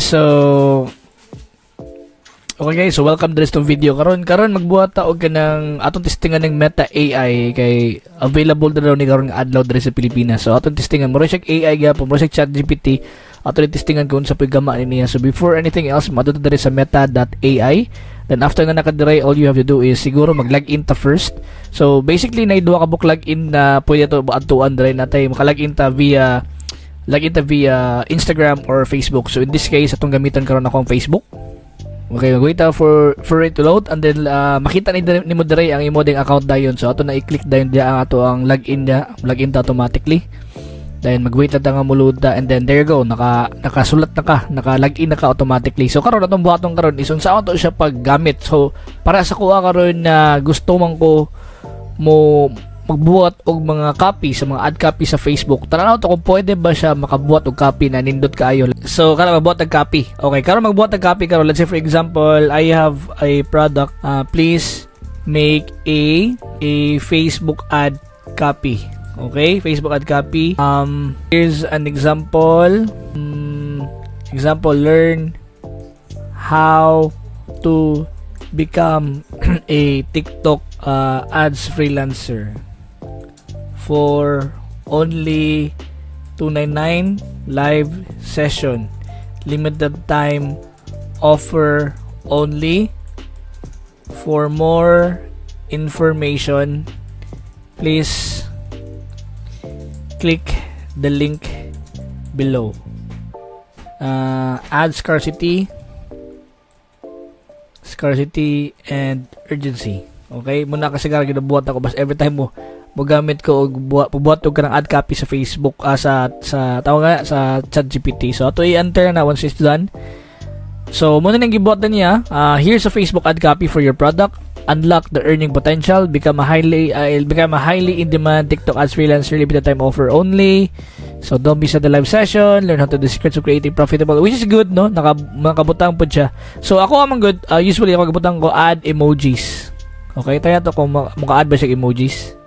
So okay guys, so welcome to this video. Karon magbuhat ta og kanang atong testingan ng Meta AI kay available na daw ni karon nga adlaw diri sa Pilipinas. So atong testingan mo siya AI gyapon, mo siya ChatGPT. Atong testingan kung sa paggama niya. So before anything else, madto diri sa meta.ai. Then after nga nakadiray, all you have to do is siguro mag-login ta first. So basically na duha ka book login na pwede to adtuan diri natay maka-login ta via Instagram or Facebook. So in this case, atong gamitan karon ako ang Facebook. Okay, mag-wait for it to load and then makita ni mo dire ang imo ding account dayon. So ato na i-click dayon dia ang ato ang login ta automatically. Then mag-wait lang nga mo load and then there you go, nakasulat na ka, naka-login na ka automatically. So karon atong buhaton karon is unsa to siya paggamit. So para sa kuha karon na gusto man ko mo magbuhat og mga copy sa mga ad copy sa Facebook. Tanaw to kung pwede ba siya makabuhat og copy na nindot kaayo. So karon magbuhat og copy. Okay, karon magbuhat og copy karon. Let's say for example, I have a product. Please make a Facebook ad copy. Okay, Facebook ad copy. Here's an example. Learn how to become a TikTok ads freelancer for only $299 live session, limited time offer only. For more information, please click the link below. Ad scarcity and urgency. Okay, muna kasi ginabuhat ako bas every time mo gamit ko og buhat og kanang ad copy sa Facebook sa tawag nga sa ChatGPT. So ato i-enter na once it's done. So muna nang gibuhat na niya, here's a Facebook ad copy for your product. Unlock the earning potential, become a highly in demand TikTok ads freelancer, limited time offer only. So don't miss the live session, learn how to do secrets of creating profitable, which is good, no? Nakabutang po siya. So ako amang good, usually ako gabutang ko add emojis. Okay, tayo to kung maka-add ba siya emojis.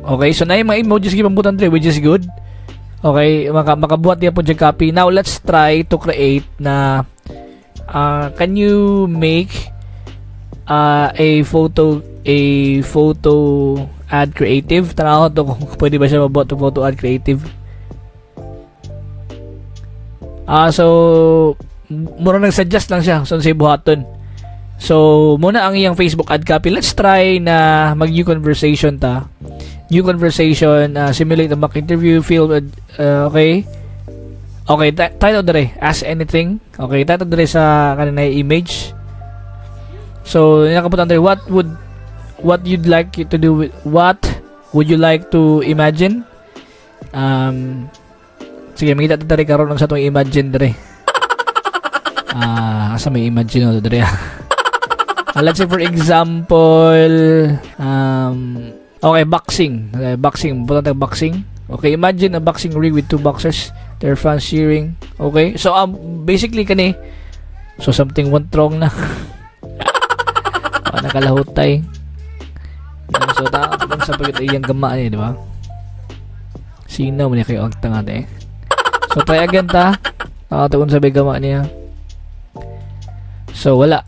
Okay, so na yung mga emojis gipambutan dre, which is good. Okay, makabuhat niya po siya copy. Now let's try to create na can you make a photo ad creative? Tanaw to kung pwede ba siya mabuhat ng photo ad creative. So muna nag-suggest lang siya so say buhaton. So muna ang iyang Facebook ad copy. Let's try na mag new conversation ta. New conversation, simulate a mock interview, film okay. Okay, title dire, ask anything. Okay, title dire sa kanina image. So, nakaputan dire, what you'd like to do with, what would you like to imagine? Sige, makita ta dire karon sa tong imagine dire. Asa may imagine no dire. Let's say for example, okay, boxing. Okay, boxing, butan tag boxing. Okay, imagine a boxing ring with two boxers. Their fans cheering. Okay, so basically kani, so something went wrong na. Nakalahutay. So tapos sa pagit iyang gama ni, di ba? Sino man kayo ang tanga eh. So try again ta. Taon sa gama niya. So wala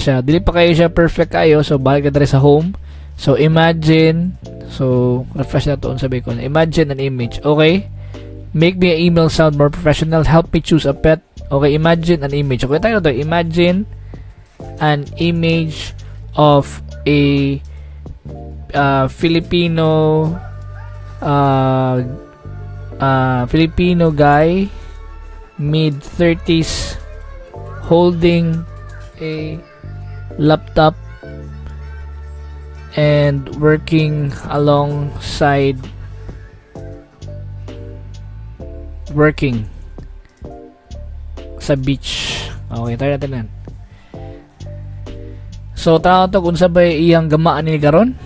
siya. Dili pa kayo siya perfect kayo. So balik ka sa home. So imagine, so refresh na to sabi ko. Imagine an image. Okay? Make me an email sound more professional. Help me choose a pet. Okay, imagine an image. Okay, tayo to. Imagine an image of a Filipino guy, mid-30s, holding a laptop and working sa beach. Okay, tayo natin yan. So, tao to kung sabay iyang gamaan ni karon.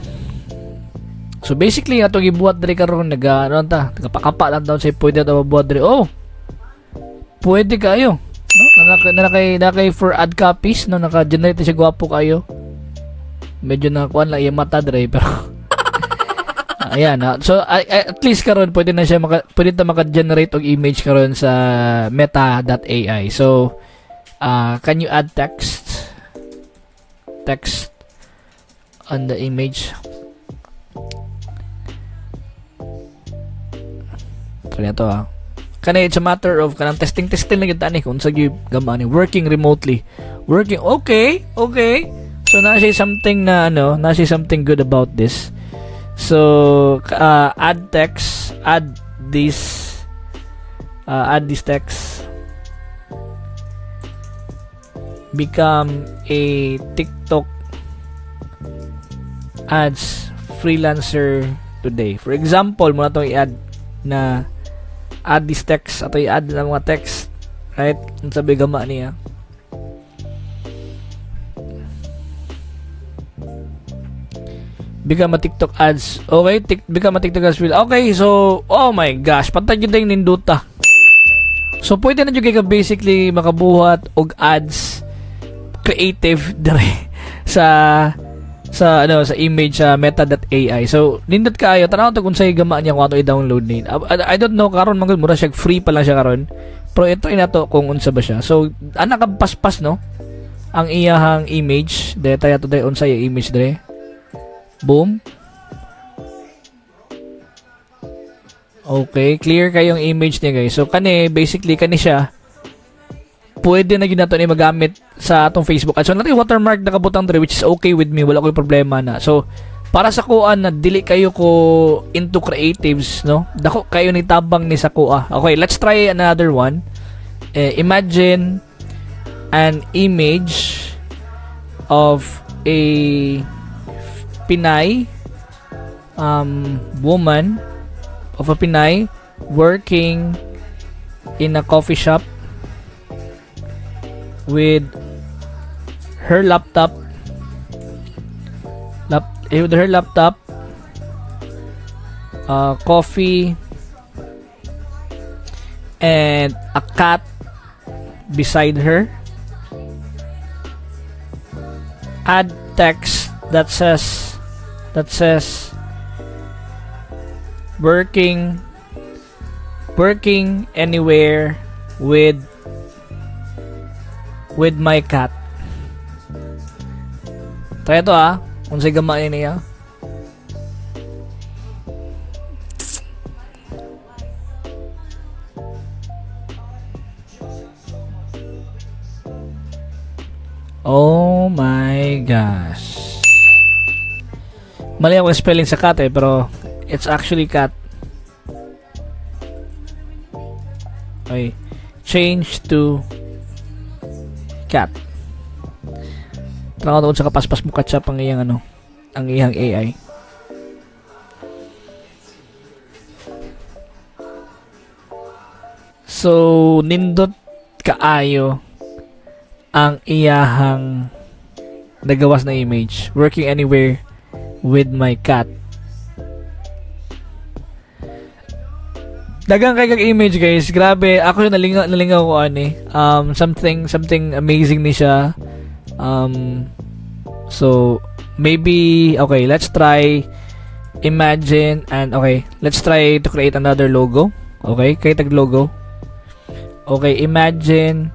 So, basically, ato gibuhat diri karon nagapakapa lang daw say pwede daw mabuhat diri. Oh, pwede kayo. No? Nakay for ad copies, no? Naka-generate siya gwapo kayo. Medyo nakakuan lang iyang mata diri pero Ayan. So at least karon pwede na siya pwede ta maka-generate og image karon sa meta.ai. So can you add text on the image? Kaya to Kanay it's a matter of kanang testing lang gyud ani kung sa gamani working remotely. Okay. So na siya something na na siya something good about this. So add text, add this text, become a TikTok ads freelancer today. For example, mo na tong i-add na add this text ato i-add na mga text, right? Ang sabi gama niya. Become a TikTok ads. Okay, become a TikTok ads reel. Okay, so oh my gosh, patay gyud yung ninduta. So pwede na jud kay basically makabuhat og ads creative dire sa image sa meta.ai. So nindot kaayo tanaw to kung say gama niya kung ato i-download ni. I don't know karon man mura siya free pa lang siya karon. Pero ito inato kung unsa ba siya. So ana ka paspas no ang iyahang image. Deta yato day unsa yung image dire. Boom. Okay, clear kayong image niya guys. So basically siya pwede na ginato ni magamit sa atong Facebook. At so natin watermark na kabutang dre which is okay with me, wala ko'y problema na. So para sa kuan na dili kayo ko into creatives, no? Dako kayo ni tabang ni sa kuha. Okay, let's try another one. Imagine an image of a Pinay woman, of a Pinay working in a coffee shop with her laptop, coffee, and a cat beside her. Add text that says working anywhere with my cat. Try ito kung say gamain niya. Oh my gosh. Mali ako spelling sa cat pero it's actually cat. Okay. Change to cat. Tara ko sa kapaspas mo catch up ang iyang ang iyang AI. So nindot kaayo ang iyahang nagawas na image. Working anywhere with my cat. Dagang kay kag image guys, grabe. Ako yung nalingaw ko something amazing ni siya. So maybe okay, let's try imagine and okay, let's try to create another logo. Okay, kay tag logo. Okay, imagine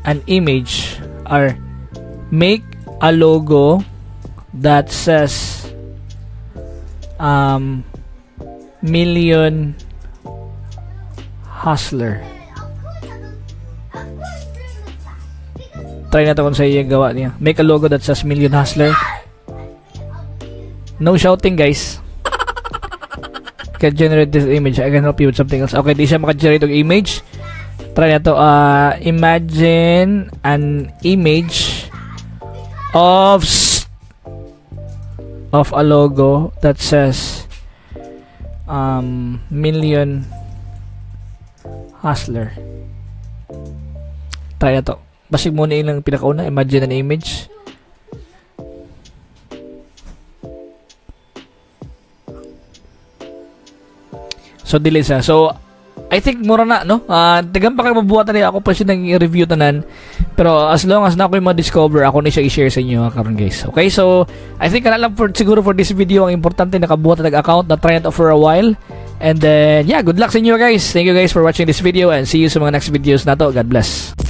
an image or make a logo that says Million Hustler. Try na to kung sa iya gawa niya. Make a logo that says Million Hustler. No shouting guys. Can generate this image. I can help you with something else. Okay, di siya maka-generate ng image. Try na to. Imagine an image of a logo that says Million Hustler. Try na to. Basig muna ilang pinakauna. Imagine an image. So dili siya. So I think mura na no. Tagan pa kay mabuhatan niya ako pa siya nang i-review tanan. Pero as long as na ako yung ma-discover, ako na siya i-share sa inyo karon guys. Okay, so I think kana lang for siguro for this video, ang importante nakabuhat na account na try it for a while. And then yeah, good luck sa inyo guys. Thank you guys for watching this video and see you sa mga next videos na to. God bless.